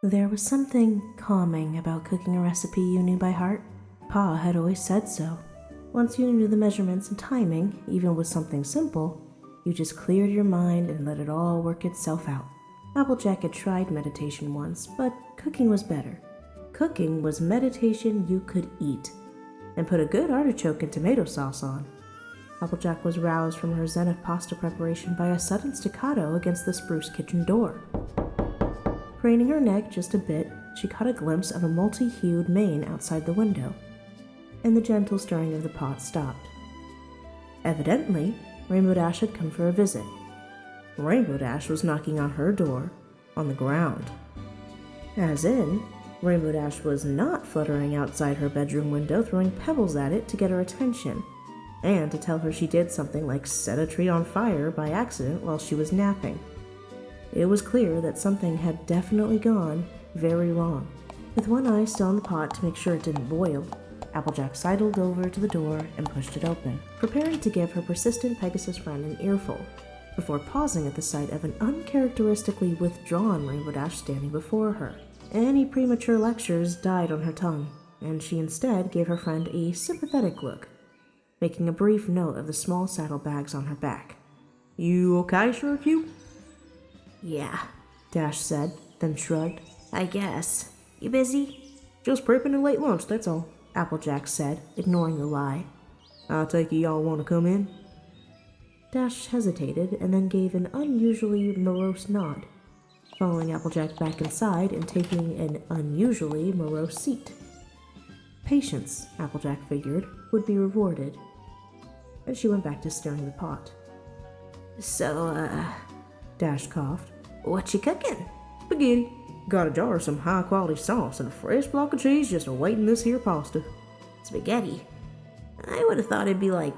There was something calming about cooking a recipe you knew by heart. Pa had always said so. Once you knew the measurements and timing, even with something simple, you just cleared your mind and let it all work itself out. Applejack had tried meditation once, but cooking was better. Cooking was meditation you could eat, and put a good artichoke and tomato sauce on. Applejack was roused from her zen of pasta preparation by a sudden staccato against the spruce kitchen door. Craning her neck just a bit, she caught a glimpse of a multi-hued mane outside the window, and the gentle stirring of the pot stopped. Evidently, Rainbow Dash had come for a visit. Rainbow Dash was knocking on her door, on the ground. As in, Rainbow Dash was not fluttering outside her bedroom window throwing pebbles at it to get her attention, and to tell her she did something like set a tree on fire by accident while she was napping. It was clear that something had definitely gone very wrong. With one eye still on the pot to make sure it didn't boil, Applejack sidled over to the door and pushed it open, preparing to give her persistent Pegasus friend an earful, before pausing at the sight of an uncharacteristically withdrawn Rainbow Dash standing before her. Any premature lectures died on her tongue, and she instead gave her friend a sympathetic look, making a brief note of the small saddlebags on her back. "You okay, Cute?" "Yeah," Dash said, then shrugged. "I guess. You busy?" "Just prepping a late lunch, that's all," Applejack said, ignoring the lie. "I take it y'all want to come in?" Dash hesitated and then gave an unusually morose nod, following Applejack back inside and taking an unusually morose seat. Patience, Applejack figured, would be rewarded, and she went back to stirring the pot. "So, Dash coughed. what you cooking?" "Spaghetti. Got a jar of some high-quality sauce and a fresh block of cheese just awaiting this here pasta." "Spaghetti? I would have thought it'd be like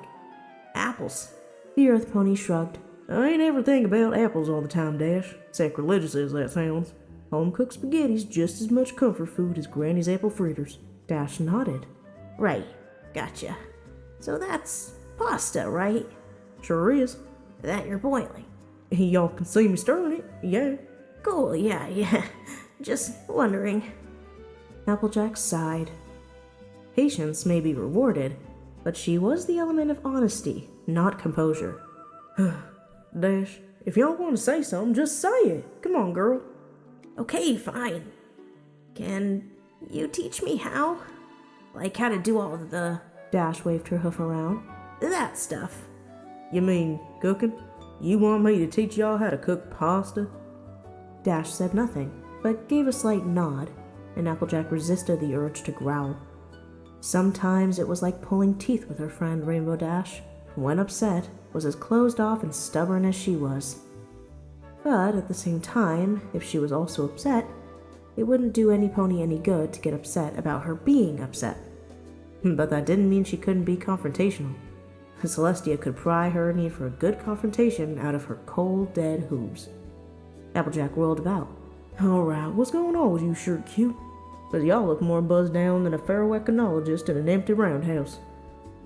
apples." The Earth Pony shrugged. "I ain't ever think about apples all the time, Dash. Sacrilegious as that sounds. Home-cooked spaghetti's just as much comfort food as Granny's apple fritters." Dash nodded. "Right. Gotcha. So that's pasta, right?" "Sure is." "That you're boiling?" "Y'all can see me stirring it, yeah." "Cool, yeah. Just wondering." Applejack sighed. Patience may be rewarded, but she was the element of honesty, not composure. "Dash, if y'all want to say something, just say it. Come on, girl." "Okay, fine. Can you teach me how? Like how to do all of the..." Dash waved her hoof around. "That stuff." "You mean cooking? You want me to teach y'all how to cook pasta?" Dash said nothing, but gave a slight nod, and Applejack resisted the urge to growl. Sometimes it was like pulling teeth with her friend Rainbow Dash, who, when upset, was as closed off and stubborn as she was. But at the same time, if she was also upset, it wouldn't do any pony any good to get upset about her being upset. But that didn't mean she couldn't be confrontational. Celestia could pry her need for a good confrontation out of her cold, dead hooves. Applejack whirled about. "Alright, what's going on with you, Shirt Cute? But y'all look more buzzed down than a ferroeconologist in an empty roundhouse."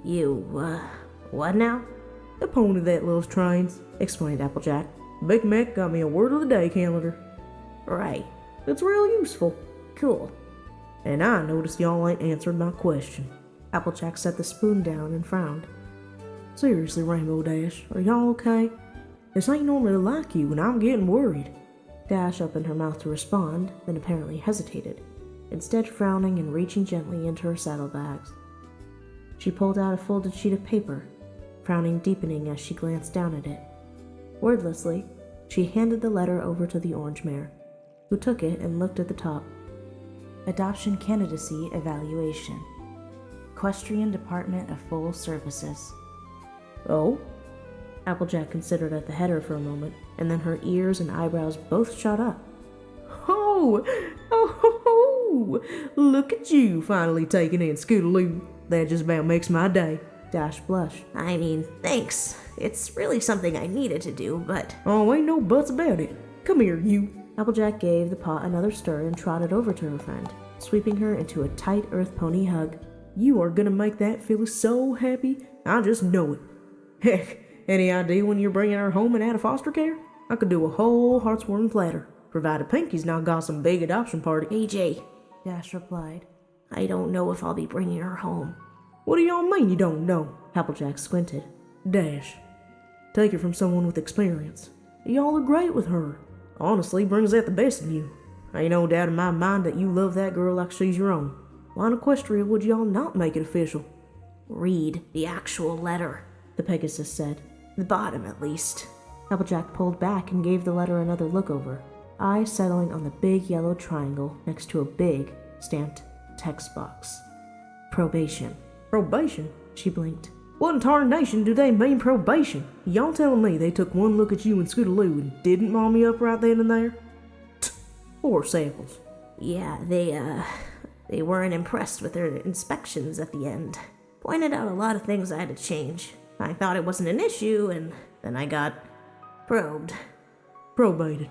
"You, what now?" "A pony that loves trains," explained Applejack. "Big Mac got me a word of the day calendar." "Right. "It's real useful." Cool." "And I noticed y'all ain't answered my question." Applejack set the spoon down and frowned. "Seriously, Rainbow Dash, are y'all okay? This ain't normally like you, and I'm getting worried." Dash opened her mouth to respond, then apparently hesitated, instead frowning and reaching gently into her saddlebags. She pulled out a folded sheet of paper, frowning deepening as she glanced down at it. Wordlessly, she handed the letter over to the orange mare, who took it and looked at the top. Adoption Candidacy Evaluation. Equestrian Department of Full Services. "Oh?" Applejack considered at the header for a moment, and then her ears and eyebrows both shot up. Oh, look at you finally taking in Scootaloo. That just about makes my day." Dash blushed. "I mean, thanks. It's really something I needed to do, but..." "Oh, ain't no buts about it. Come here, you." Applejack gave the pot another stir and trotted over to her friend, sweeping her into a tight Earth Pony hug. "You are gonna make that filly so happy, I just know it. Heck, any idea when you're bringing her home and out of foster care? I could do a whole heart's-warming platter. provided Pinky's not got some big adoption party. AJ, Dash replied. I don't know if I'll be bringing her home. What do y'all mean you don't know? Applejack squinted. Dash, take it from someone with experience. Y'all are great with her. Honestly, brings out the best in you. Ain't no doubt in my mind that you love that girl like she's your own. Why in Equestria would y'all not make it official? Read the actual letter. The Pegasus said. The bottom, at least. Applejack pulled back and gave the letter another look over, eyes settling on the big yellow triangle next to a big, stamped text box. Probation. Probation? She blinked. What in tarnation do they mean probation? Y'all telling me they took one look at you and Scootaloo and didn't mom you up right then and there? Poor samples. Yeah, they weren't impressed with their inspections at the end. Pointed out a lot of things I had to change. I thought it wasn't an issue, and then I got probed. Probated.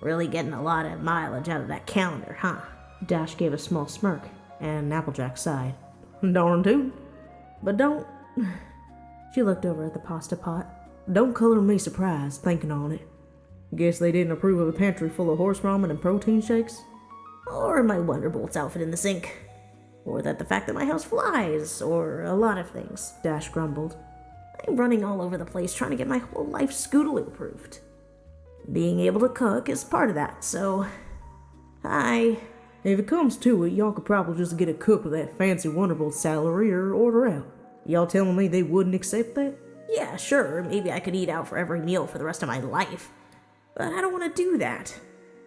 Really getting a lot of mileage out of that calendar, huh? Dash gave a small smirk, and Applejack sighed. Darn tootin'. But don't... She looked over at the pasta pot. Don't color me surprised thinking on it. Guess they didn't approve of a pantry full of horse ramen and protein shakes? Or my Wonderbolts outfit in the sink. Or that the fact that my house flies, or a lot of things. Dash grumbled. I'm running all over the place trying to get my whole life Scootaloo approved. Being able to cook is part of that, so... If it comes to it, y'all could probably just get a cook with that fancy Wonderbolt salary or order out. Y'all telling me they wouldn't accept that? Yeah, sure, maybe I could eat out for every meal for the rest of my life. But I don't want to do that.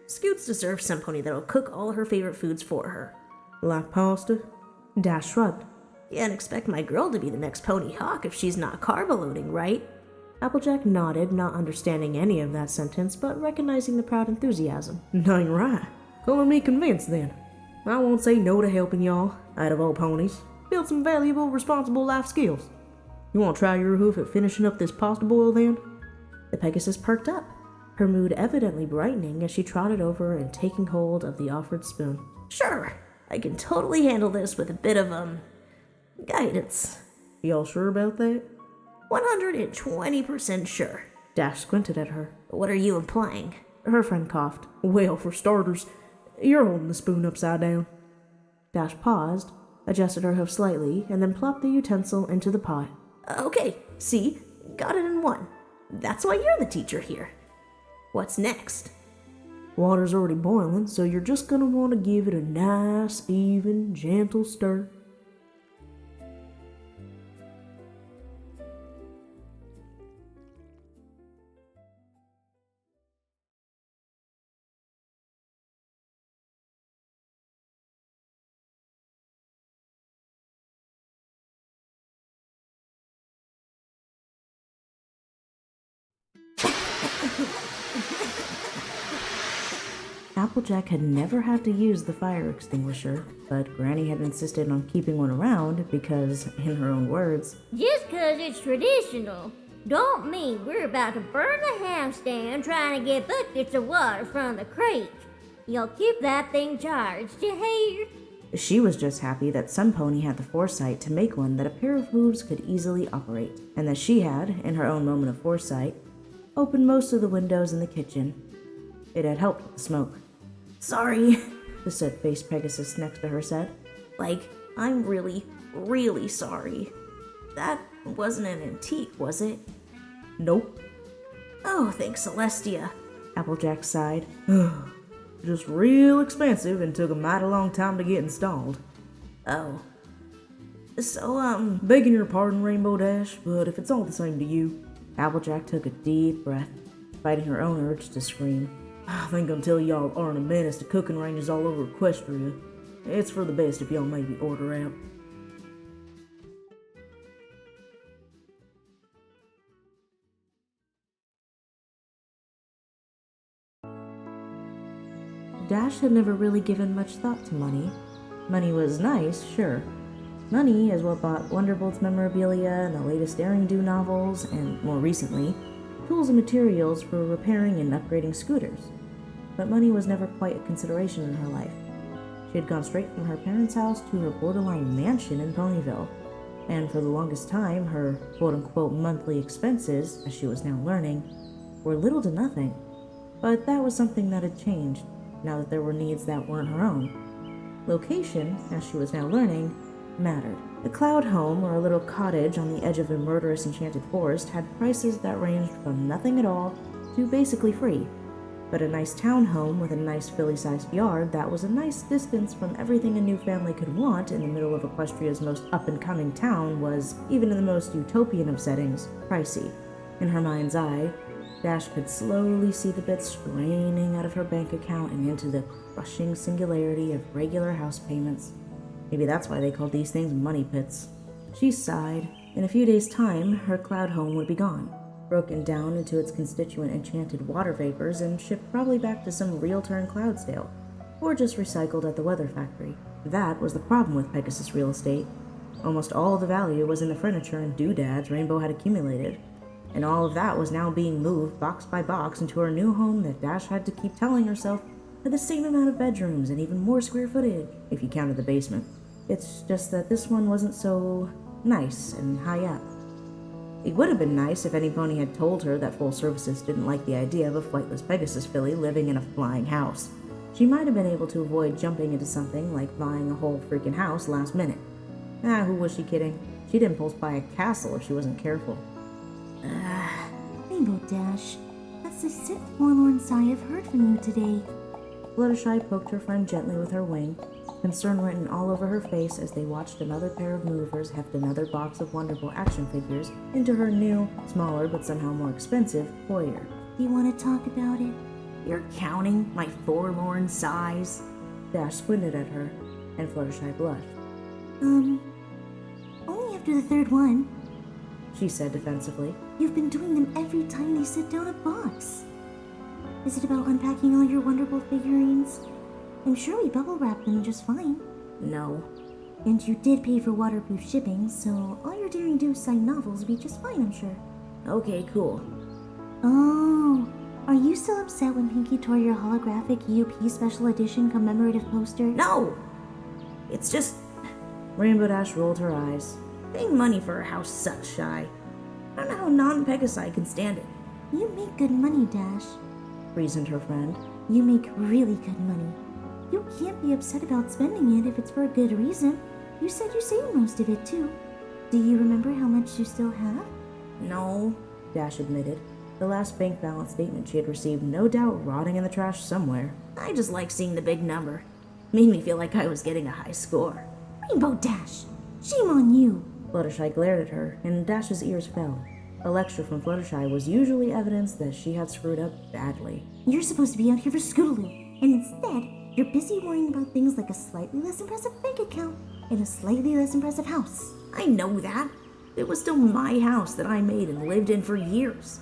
Scoots deserves some pony that'll cook all her favorite foods for her. Like pasta? Dash shrugged. Can't expect my girl to be the next Pony Hawk if she's not carb-loading, right? Applejack nodded, not understanding any of that sentence, but recognizing the proud enthusiasm. Dang right. Calling me convinced then. I won't say no to helping y'all, out of all ponies, build some valuable, responsible life skills. You want to try your hoof at finishing up this pasta boil then? The Pegasus perked up, her mood evidently brightening as she trotted over and taking hold of the offered spoon. Sure, I can totally handle this with a bit of, guidance. Y'all sure about that? 120% sure. Dash squinted at her. What are you implying? Her friend coughed. Well, for starters, you're holding the spoon upside down. Dash paused, adjusted her hoof slightly, and then plopped the utensil into the pot. Okay, see? Got it in one. That's why you're the teacher here. What's next? Water's already boiling, so you're just gonna want to give it a nice, even, gentle stir. Applejack had never had to use the fire extinguisher, but Granny had insisted on keeping one around because, in her own words, just 'cause it's traditional don't mean we're about to burn the house down trying to get buckets of water from the creek. You'll keep that thing charged, you hear? she was just happy that some pony had the foresight to make one that a pair of hooves could easily operate, and that she had, in her own moment of foresight, opened most of the windows in the kitchen. It had helped with the smoke. Sorry, The set-faced Pegasus next to her said. I'm really, really sorry. That wasn't an antique, was it? Nope. Oh, thanks, Celestia. Applejack sighed. Just real expensive and took a mighty long time to get installed. Oh. So, Begging your pardon, Rainbow Dash, but if it's all the same to you... Applejack took a deep breath, fighting her own urge to scream. I think until y'all aren't a menace to cooking ranges all over Equestria, it's for the best if y'all maybe order out. Dash had never really given much thought to money. Money was nice, sure. Money is what bought Wonderbolt's memorabilia and the latest Daring Do novels, and more recently, tools and materials for repairing and upgrading scooters. But money was never quite a consideration in her life. She had gone straight from her parents' house to her borderline mansion in Ponyville, and for the longest time, her quote-unquote monthly expenses, as she was now learning, were little to nothing. But that was something that had changed, now that there were needs that weren't her own. Location, as she was now learning, mattered. A cloud home or a little cottage on the edge of a murderous enchanted forest had prices that ranged from nothing at all to basically free. But a nice townhome with a nice Philly-sized yard that was a nice distance from everything a new family could want in the middle of Equestria's most up-and-coming town was, even in the most utopian of settings, pricey. In her mind's eye, Dash could slowly see the bits draining out of her bank account and into the crushing singularity of regular house payments. Maybe that's why they called these things money pits. She sighed. In a few days' time, her cloud home would be gone, broken down into its constituent enchanted water vapors and shipped probably back to some realtor in Cloudsdale, or just recycled at the weather factory. That was the problem with Pegasus real estate. Almost all of the value was in the furniture and doodads Rainbow had accumulated, and all of that was now being moved box by box into her new home that Dash had to keep telling herself had the same amount of bedrooms and even more square footage, if you counted the basement. It's just that this one wasn't so nice and high up. It would have been nice if any pony had told her that Full Services didn't like the idea of a flightless Pegasus filly living in a flying house. She might have been able to avoid jumping into something like buying a whole freaking house last minute. Who was she kidding? She'd impulse buy a castle if she wasn't careful. Rainbow Dash, that's the 6th forlorn sigh I've heard from you today. Fluttershy poked her friend gently with her wing, concern written all over her face as they watched another pair of movers heft another box of wonderful action figures into her new, smaller but somehow more expensive, foyer. Do you want to talk about it? You're counting my forlorn sighs? Dash squinted at her, and Fluttershy blushed. Only after the 3rd one. She said defensively. You've been doing them every time they sit down a box. Is it about unpacking all your wonderful figurines? I'm sure we bubble wrapped them just fine. No. And you did pay for waterproof shipping, so all your daring do side novels will be just fine, I'm sure. Okay, cool. Oh, are you still upset when Pinky tore your holographic UP special edition commemorative poster? No! It's just Rainbow Dash rolled her eyes. paying money for a house sucks, Shy. I don't know how non-Pegasi can stand it. You make good money, Dash. Reasoned her friend. You make really good money. You can't be upset about spending it if it's for a good reason. You said you saved most of it, too. Do you remember how much you still have? No. Dash admitted. The last bank balance statement she had received no doubt rotting in the trash somewhere. I just like seeing the big number. Made me feel like I was getting a high score. Rainbow Dash! Shame on you! Fluttershy glared at her, and Dash's ears fell. A lecture from Fluttershy was usually evidence that she had screwed up badly. You're supposed to be out here for Scootaloo, and instead, you're busy worrying about things like a slightly less impressive bank account and a slightly less impressive house. I know that. It was still my house that I made and lived in for years.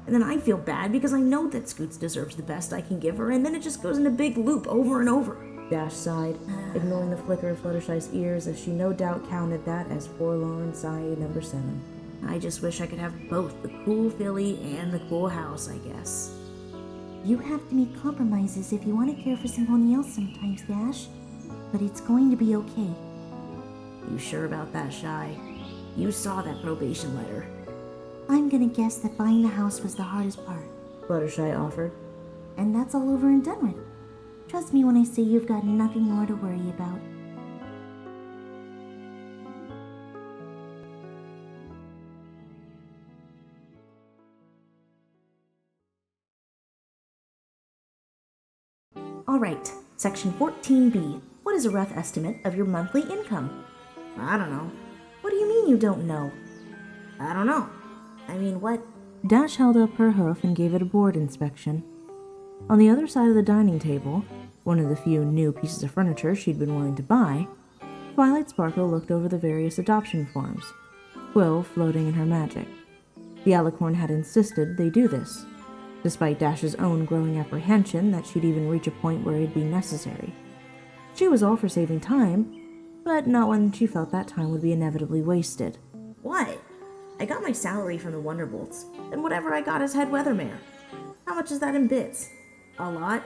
And then I feel bad because I know that Scoots deserves the best I can give her, and then it just goes in a big loop over and over. Dash sighed, ignoring the flicker of Fluttershy's ears as she no doubt counted that as forlorn sigh number 7. I just wish I could have both the cool filly and the cool house, I guess. You have to make compromises if you want to care for somebody else sometimes, Dash. But it's going to be okay. You sure about that, Shy? You saw that probation letter. I'm gonna guess that buying the house was the hardest part. Fluttershy offered. And that's all over and done with. Trust me when I say you've got nothing more to worry about. All right, Section 14B. What is a rough estimate of your monthly income? I don't know. What do you mean you don't know? I don't know. I mean, what? Dash held up her hoof and gave it a board inspection. On the other side of the dining table, one of the few new pieces of furniture she'd been willing to buy, Twilight Sparkle looked over the various adoption forms, Quill floating in her magic. The Alicorn had insisted they do this, despite Dash's own growing apprehension that she'd even reach a point where it'd be necessary. She was all for saving time, but not when she felt that time would be inevitably wasted. What? I got my salary from the Wonderbolts, and whatever I got as head weathermare. How much is that in bits? A lot?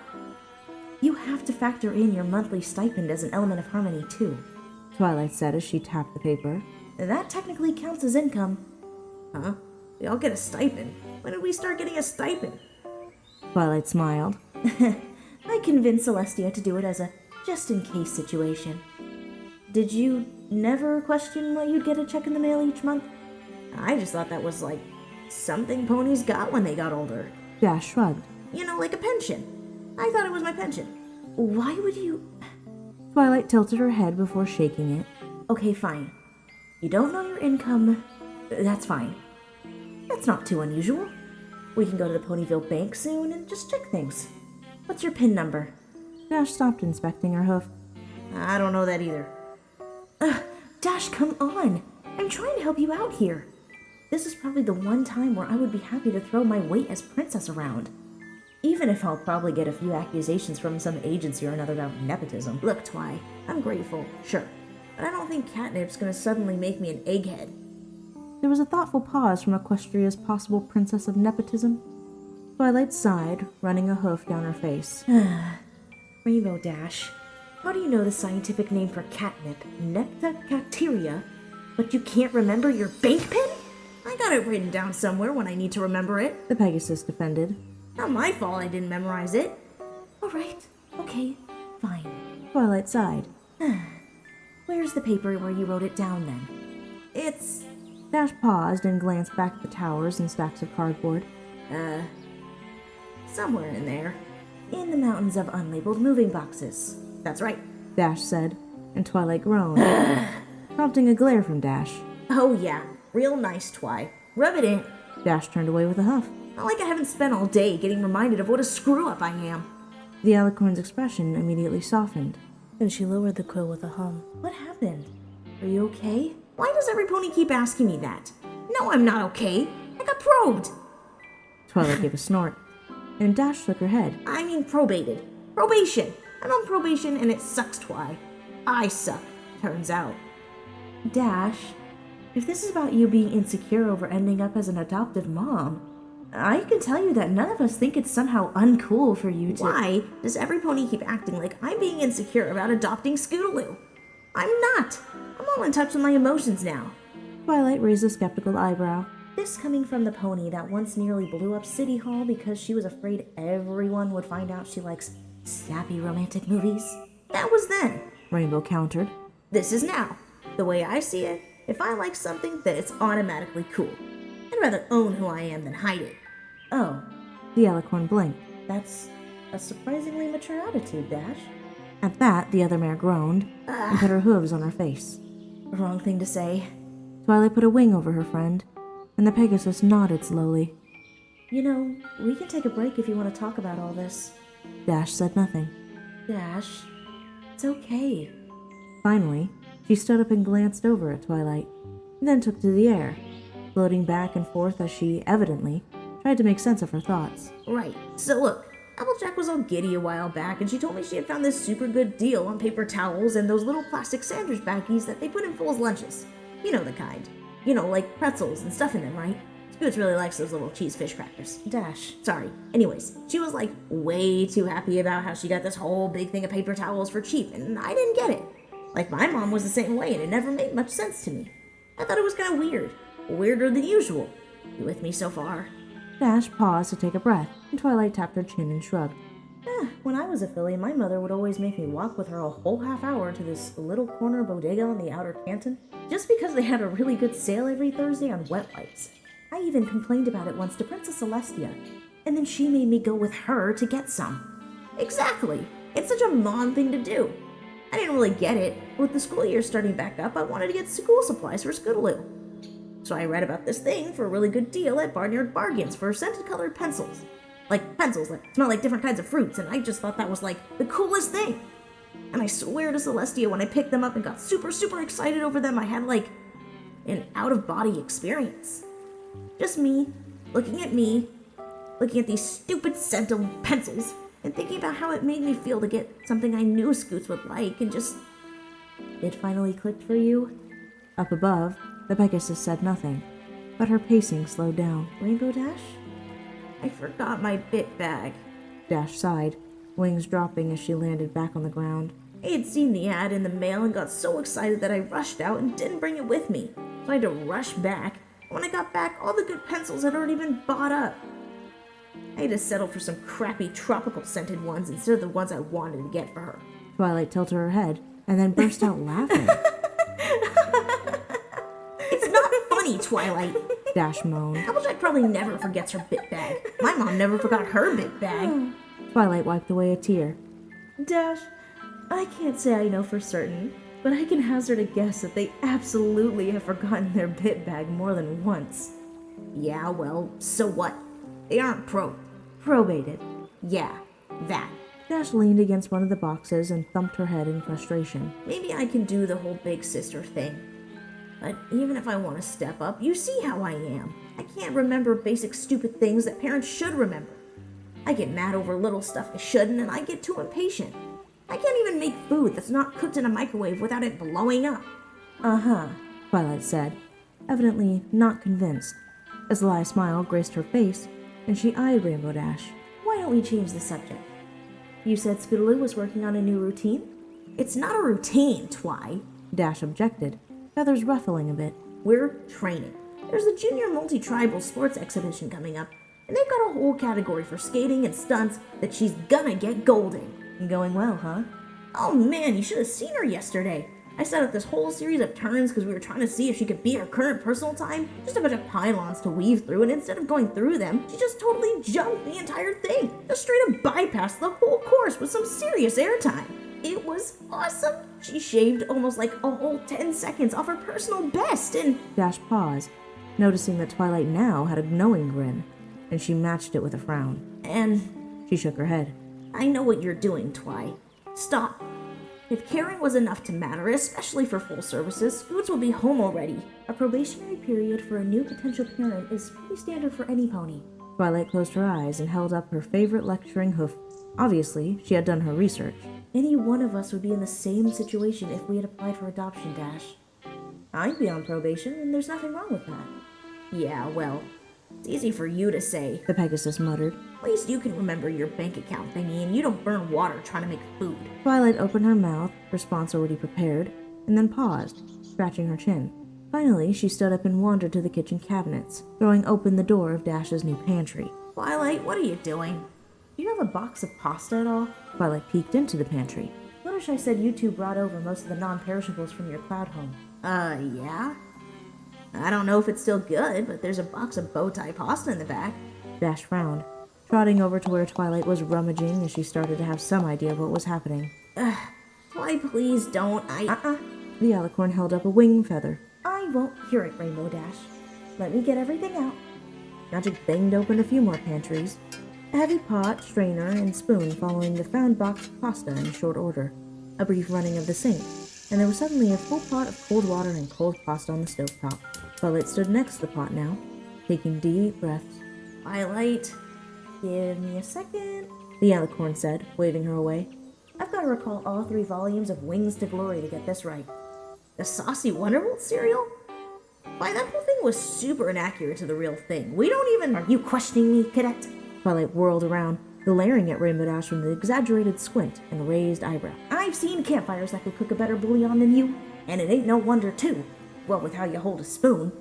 You have to factor in your monthly stipend as an element of harmony, too, Twilight said as she tapped the paper. That technically counts as income. Huh? We all get a stipend. When did we start getting a stipend? Twilight smiled. I convinced Celestia to do it as a just-in-case situation. Did you never question what you'd get a check in the mail each month? I just thought that was like something ponies got when they got older. Dash shrugged. You know, like a pension. I thought it was my pension. Why would you... Twilight tilted her head before shaking it. Okay, fine. You don't know your income. That's fine. That's not too unusual. We can go to the Ponyville Bank soon and just check things. What's your PIN number? Dash stopped inspecting her hoof. I don't know that either. Dash, come on. I'm trying to help you out here. This is probably the one time where I would be happy to throw my weight as princess around. Even if I'll probably get a few accusations from some agency or another about nepotism. Look, Twi, I'm grateful, sure. But I don't think catnip's gonna suddenly make me an egghead. There was a thoughtful pause from Equestria's possible princess of nepotism. Twilight sighed, running a hoof down her face. Rainbow Dash, how do you know the scientific name for catnip, Neptacacteria, but you can't remember your bank pin? I got it written down somewhere when I need to remember it. The Pegasus defended. Not my fault I didn't memorize it. All right, okay, fine. Twilight sighed. Where's the paper where you wrote it down then? It's, Dash paused and glanced back at the towers and stacks of cardboard. somewhere in there. In the mountains of unlabeled moving boxes. That's right. Dash said, and Twilight groaned, prompting a glare from Dash. Oh yeah, real nice, Twi. Rub it in. Dash turned away with a huff. Not like I haven't spent all day getting reminded of what a screw-up I am. The alicorn's expression immediately softened. Then she lowered the quill with a hum. What happened? Are you okay? Why does every pony keep asking me that? No, I'm not okay. I got probed. Twilight gave a snort, and Dash shook her head. I mean probated. Probation. I'm on probation and it sucks, Twi. I suck, turns out. Dash, if this is about you being insecure over ending up as an adoptive mom, I can tell you that none of us think it's somehow uncool for you to... Why does every pony keep acting like I'm being insecure about adopting Scootaloo? I'm not. I'm all in touch with my emotions now. Twilight raised a skeptical eyebrow. This coming from the pony that once nearly blew up City Hall because she was afraid everyone would find out she likes sappy romantic movies? That was then. Rainbow countered. This is now. The way I see it, if I like something, then it's automatically cool. I'd rather own who I am than hide it. Oh, The alicorn blinked. that's a surprisingly mature attitude, Dash. At that, the other mare groaned and put her hooves on her face. Wrong thing to say. Twilight put a wing over her friend, and the Pegasus nodded slowly. You know, we can take a break if you want to talk about all this. Dash said nothing. Dash, it's okay. Finally, she stood up and glanced over at Twilight, then took to the air, floating back and forth as she, evidently, tried to make sense of her thoughts. Right. So look, Applejack was all giddy a while back, and she told me she had found this super good deal on paper towels and those little plastic sandwich baggies that they put in Fool's lunches. You know the kind. You know, like pretzels and stuff in them, right? Scoots really likes those little cheese fish crackers. Dash. Sorry. Anyways, she was like way too happy about how she got this whole big thing of paper towels for cheap, and I didn't get it. Like my mom was the same way, and it never made much sense to me. I thought it was kind of weird. Weirder than usual. You with me so far? Dash paused to take a breath, and Twilight tapped her chin and shrugged. When I was a filly, my mother would always make me walk with her a whole half hour to this little corner bodega on the outer canton, just because they had a really good sale every Thursday on wet wipes. I even complained about it once to Princess Celestia, and then she made me go with her to get some. Exactly. It's such a mom thing to do. I didn't really get it. With the school year starting back up, I wanted to get school supplies for Scootaloo. So I read about this thing for a really good deal at Barnyard Bargains for scented colored pencils. Like pencils that smell like different kinds of fruits, and I just thought that was like the coolest thing. And I swear to Celestia, when I picked them up and got super, super excited over them, I had like an out-of-body experience. Just me, looking at these stupid scented pencils, and thinking about how it made me feel to get something I knew Scoots would like, and just... It finally clicked for you? Up above, the Pegasus said nothing, but her pacing slowed down. Rainbow Dash? I forgot my bit bag. Dash sighed, wings dropping as she landed back on the ground. I had seen the ad in the mail and got so excited that I rushed out and didn't bring it with me. So I had to rush back. When I got back, all the good pencils had already been bought up. I had to settle for some crappy tropical scented ones instead of the ones I wanted to get for her. Twilight tilted her head and then burst out laughing. It's not funny, Twilight. Dash moaned. Applejack probably never forgets her bit bag. My mom never forgot her bit bag. Twilight wiped away a tear. Dash, I can't say I know for certain, but I can hazard a guess that they absolutely have forgotten their bit bag more than once. Yeah, well, so what? They aren't Probated. Yeah, that. Dash leaned against one of the boxes and thumped her head in frustration. Maybe I can do the whole big sister thing. But even if I want to step up, you see how I am. I can't remember basic stupid things that parents should remember. I get mad over little stuff I shouldn't, and I get too impatient. I can't even make food that's not cooked in a microwave without it blowing up. Uh-huh, Twilight said, evidently not convinced. A sly smile graced her face, and she eyed Rainbow Dash. Why don't we change the subject? You said Scootaloo was working on a new routine? It's not a routine, Twi. Dash objected, feathers ruffling a bit. We're training. There's a junior multi-tribal sports exhibition coming up, and they've got a whole category for skating and stunts that she's gonna get gold in. Going well, huh? Oh man, you should have seen her yesterday. I set up this whole series of turns because we were trying to see if she could beat her current personal time. Just a bunch of pylons to weave through, and instead of going through them, she just totally jumped the entire thing. Just straight up bypassed the whole course with some serious airtime. It was awesome. She shaved almost like a whole 10 seconds off her personal best, and Dash paused, noticing that Twilight now had a knowing grin, and she matched it with a frown. She shook her head. I know what you're doing, Twi. Stop. If caring was enough to matter, especially for full services, Scoots will be home already. A probationary period for a new potential parent is pretty standard for any pony. Twilight closed her eyes and held up her favorite lecturing hoof. Obviously, she had done her research. Any one of us would be in the same situation if we had applied for adoption, Dash. I'd be on probation, and there's nothing wrong with that. Yeah, well, it's easy for you to say. The Pegasus muttered. At least you can remember your bank account thingy, and you don't burn water trying to make food. Twilight opened her mouth, response already prepared, and then paused, scratching her chin. Finally, she stood up and wandered to the kitchen cabinets, throwing open the door of Dash's new pantry. Twilight, what are you doing? Do you have a box of pasta at all? Twilight peeked into the pantry. Fluttershy said you two brought over most of the non-perishables from your cloud home. Yeah? I don't know if it's still good, but there's a box of bow tie pasta in the back. Dash frowned, trotting over to where Twilight was rummaging as she started to have some idea of what was happening. Why, please don't. The alicorn held up a wing feather. I won't hear it, Rainbow Dash. Let me get everything out. Magic banged open a few more pantries, a heavy pot, strainer, and spoon following the found box of pasta in short order. A brief running of the sink, and there was suddenly a full pot of cold water and cold pasta on the stovetop. Twilight stood next to the pot now, taking deep breaths. Twilight, Give me a second. The alicorn said, waving her away. I've got to recall all 3 volumes of Wings to Glory to get this right. the saucy Wonderbolt cereal? Why, that whole thing was super inaccurate to the real thing. We don't even... Are you questioning me, cadet? Twilight whirled around, glaring at Rainbow Dash with an exaggerated squint and raised eyebrow. I've seen campfires that could cook a better bouillon than you, and it ain't no wonder, too. Well, with how you hold a spoon.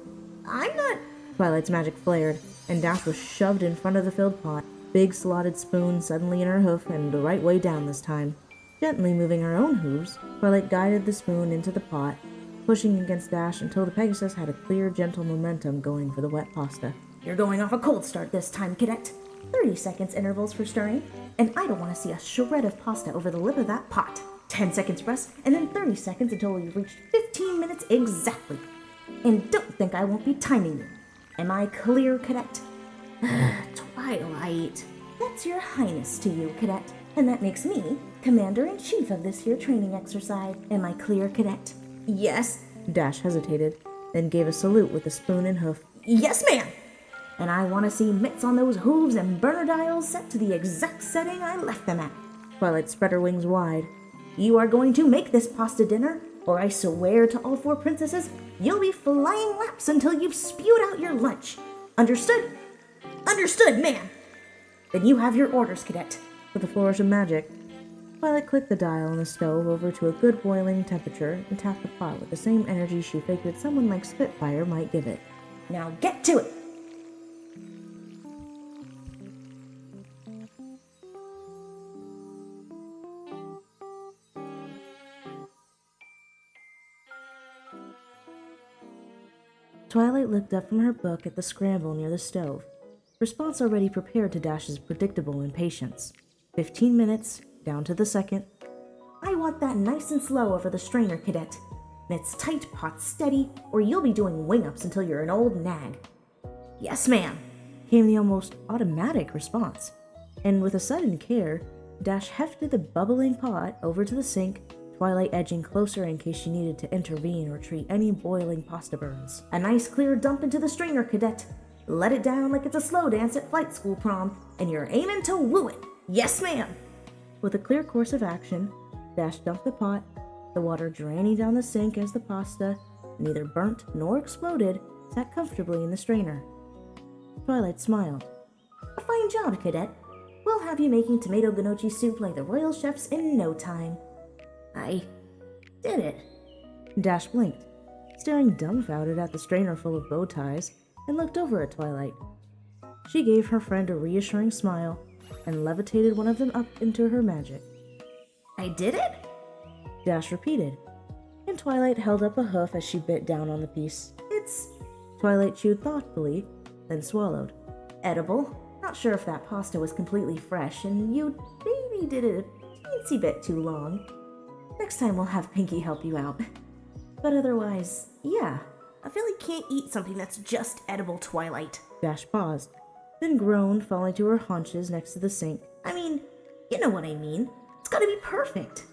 I'm not... Twilight's magic flared, and Dash was shoved in front of the filled pot, big slotted spoon suddenly in her hoof and the right way down this time. Gently moving her own hooves, Twilight guided the spoon into the pot, pushing against Dash until the Pegasus had a clear, gentle momentum going for the wet pasta. You're going off a cold start this time, cadet. 30 seconds intervals for stirring, and I don't want to see a shred of pasta over the lip of that pot. 10 seconds rest, and then 30 seconds until we've reached 15 minutes exactly. And don't think I won't be timing you. Am I clear, cadet? Twilight. That's your highness to you, cadet. And that makes me commander-in-chief of this here training exercise. Am I clear, cadet? Yes. Dash hesitated, then gave a salute with the spoon and hoof. Yes, ma'am. And I want to see mitts on those hooves and burner dials set to the exact setting I left them at. Twilight spread her wings wide. You are going to make this pasta dinner, or I swear to all 4 princesses, you'll be flying laps until you've spewed out your lunch. Understood? Understood, ma'am. Then you have your orders, cadet. With a flourish of magic, Twilight clicked the dial on the stove over to a good boiling temperature and tapped the pot with the same energy she figured someone like Spitfire might give it. Now get to it! Twilight looked up from her book at the scramble near the stove, response already prepared to Dash's predictable impatience. 15 minutes, down to the second. I want that nice and slow over the strainer, cadet. And it's tight, pot steady, or you'll be doing wing-ups until you're an old nag. Yes, ma'am, Came the almost automatic response, and with a sudden care, Dash hefted the bubbling pot over to the sink, Twilight edging closer in case she needed to intervene or treat any boiling pasta burns. a nice clear dump into the strainer, cadet. Let it down like it's a slow dance at flight school prom, and you're aiming to woo it. Yes, ma'am. With a clear course of action, Dash dumped the pot, the water draining down the sink as the pasta, neither burnt nor exploded, sat comfortably in the strainer. Twilight smiled. A fine job, cadet. We'll have you making tomato gnocchi soup like the royal chefs in no time. I did it. Dash blinked, staring dumbfounded at the strainer full of bow ties, and looked over at Twilight. She gave her friend a reassuring smile and levitated one of them up into her magic. I did it? Dash repeated, and Twilight held up a hoof as she bit down on the piece. It's Twilight chewed thoughtfully, then swallowed. edible. Not sure if that pasta was completely fresh, and you maybe did it a teensy bit too long. Next time we'll have Pinky help you out. But otherwise, yeah. A filly can't eat something that's just edible, Twilight. Dash paused, then groaned, falling to her haunches next to the sink. I mean, you know what I mean. It's gotta be perfect.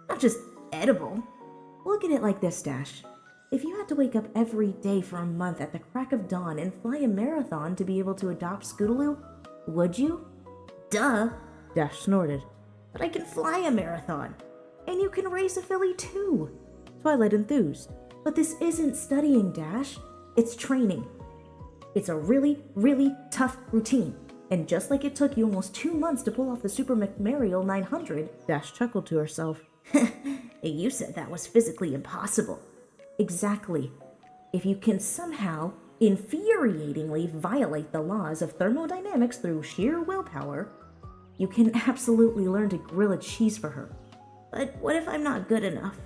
Not just edible. Look at it like this, Dash. If you had to wake up every day for a month at the crack of dawn and fly a marathon to be able to adopt Scootaloo, would you? Duh. Dash snorted. But I can fly a marathon. And you can race a filly too. Twilight enthused. But this isn't studying, Dash. It's training. It's a really, really tough routine. And just like it took you almost 2 months to pull off the Super McMariel 900, Dash chuckled to herself. you said that was physically impossible. Exactly. If you can somehow infuriatingly violate the laws of thermodynamics through sheer willpower, you can absolutely learn to grill a cheese for her. But what if I'm not good enough?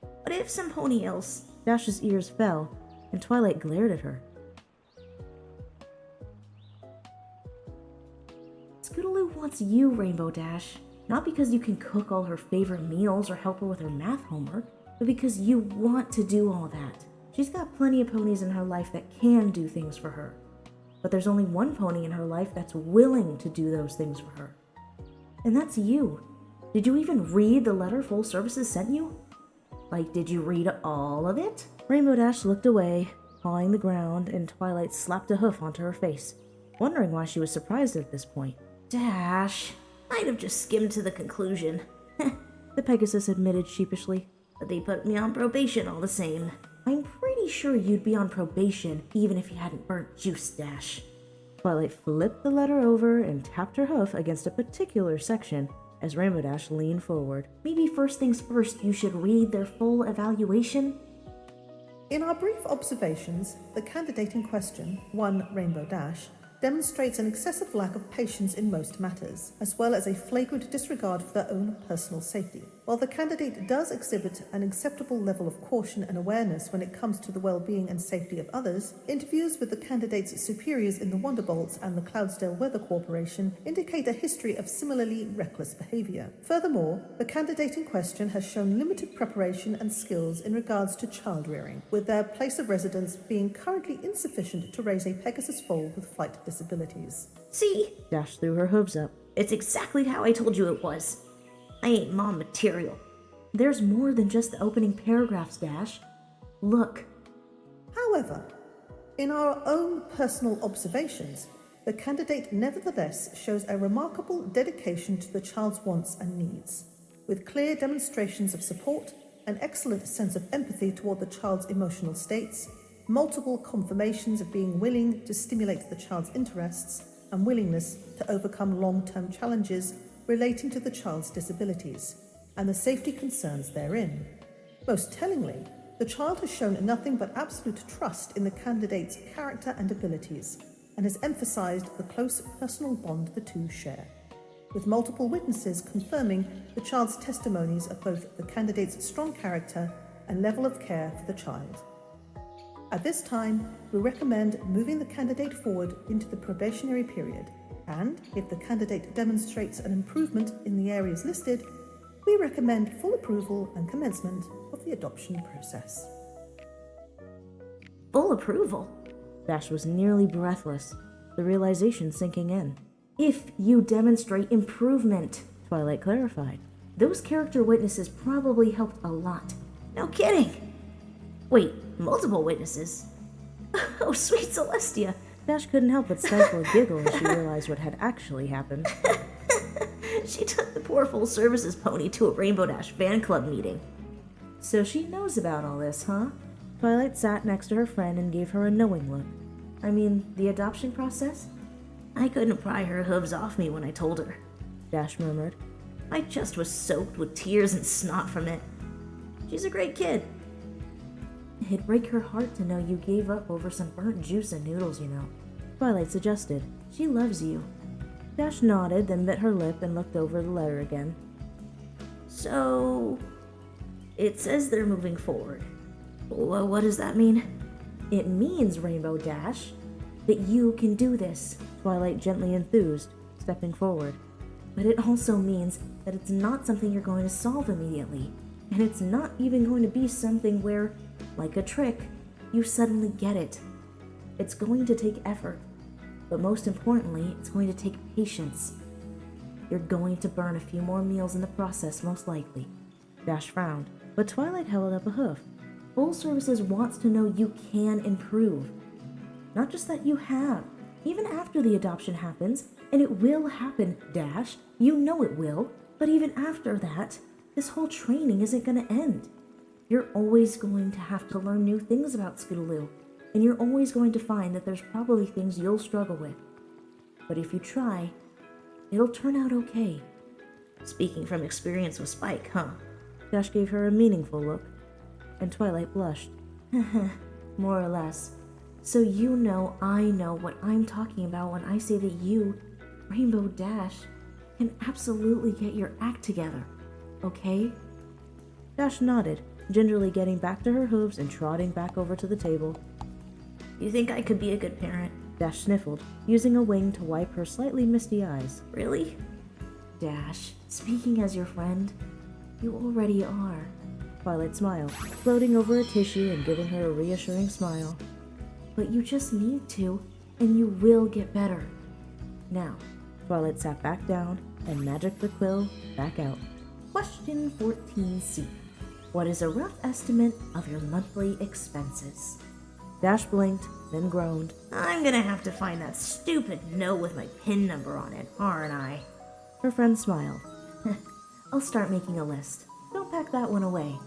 What if some pony else? Dash's ears fell, and Twilight glared at her. Scootaloo wants you, Rainbow Dash. Not because you can cook all her favorite meals or help her with her math homework, but because you want to do all that. She's got plenty of ponies in her life that can do things for her. But there's only one pony in her life that's willing to do those things for her. And that's you. Did you even read the letter Full Services sent you? Like, did you read all of it? Rainbow Dash looked away, pawing the ground, and Twilight slapped a hoof onto her face, wondering why she was surprised at this point. Dash, I'd have just skimmed to the conclusion. The Pegasus admitted sheepishly. But they put me on probation all the same. I'm pretty sure you'd be on probation even if you hadn't burnt juice, Dash. Twilight flipped the letter over and tapped her hoof against a particular section as Rainbow Dash leaned forward. Maybe first things first, you should read their full evaluation. In our brief observations, the candidate in question, one Rainbow Dash, demonstrates an excessive lack of patience in most matters, as well as a flagrant disregard for their own personal safety. While the candidate does exhibit an acceptable level of caution and awareness when it comes to the well-being and safety of others, interviews with the candidate's superiors in the Wonderbolts and the Cloudsdale Weather Corporation indicate a history of similarly reckless behaviour. Furthermore, the candidate in question has shown limited preparation and skills in regards to child rearing, with their place of residence being currently insufficient to raise a Pegasus foal with flight disabilities. See? Dash threw her hooves up. It's exactly how I told you it was. I ain't mom material. There's more than just the opening paragraphs, Dash. Look. However, in our own personal observations, the candidate nevertheless shows a remarkable dedication to the child's wants and needs, with clear demonstrations of support, an excellent sense of empathy toward the child's emotional states, multiple confirmations of being willing to stimulate the child's interests, and willingness to overcome long-term challenges relating to the child's disabilities, and the safety concerns therein. Most tellingly, the child has shown nothing but absolute trust in the candidate's character and abilities, and has emphasized the close personal bond the two share, with multiple witnesses confirming the child's testimonies of both the candidate's strong character and level of care for the child. At this time, we recommend moving the candidate forward into the probationary period, and if the candidate demonstrates an improvement in the areas listed, we recommend full approval and commencement of the adoption process. Full approval? Dash was nearly breathless, the realization sinking in. If you demonstrate improvement, Twilight clarified. Those character witnesses probably helped a lot. No kidding. Wait, multiple witnesses? Oh, sweet Celestia. Dash couldn't help but stifle a giggle as she realized what had actually happened. She took the poor full services pony to a Rainbow Dash fan club meeting. So she knows about all this, huh? Twilight sat next to her friend and gave her a knowing look. I mean, the adoption process? I couldn't pry her hooves off me when I told her. Dash murmured. My chest was soaked with tears and snot from it. She's a great kid. It'd break her heart to know you gave up over some burnt juice and noodles, you know. Twilight suggested. She loves you. Dash nodded, then bit her lip and looked over the letter again. So, it says they're moving forward. Well, what does that mean? It means, Rainbow Dash, that you can do this, Twilight gently enthused, stepping forward. But it also means that it's not something you're going to solve immediately, and it's not even going to be something where, like a trick, you suddenly get it. It's going to take effort, but most importantly, it's going to take patience. You're going to burn a few more meals in the process, most likely. Dash frowned, but Twilight held up a hoof. Full Services wants to know you can improve. Not just that you have, even after the adoption happens, and it will happen, Dash. You know it will. But even after that, this whole training isn't going to end. You're always going to have to learn new things about Scootaloo, and you're always going to find that there's probably things you'll struggle with. But if you try, it'll turn out okay. Speaking from experience with Spike, huh? Dash gave her a meaningful look, and Twilight blushed. More or less. So you know I know what I'm talking about when I say that you, Rainbow Dash, can absolutely get your act together, okay? Dash nodded, gingerly getting back to her hooves and trotting back over to the table. You think I could be a good parent? Dash sniffled, using a wing to wipe her slightly misty eyes. Really? Dash, speaking as your friend, you already are. Twilight smiled, floating over a tissue and giving her a reassuring smile. But you just need to, and you will get better. Now, Twilight sat back down and magicked the quill back out. Question 14C. What is a rough estimate of your monthly expenses? Dash blinked, then groaned. I'm gonna have to find that stupid note with my PIN number on it, aren't I? Her friend smiled. I'll start making a list. Don't pack that one away.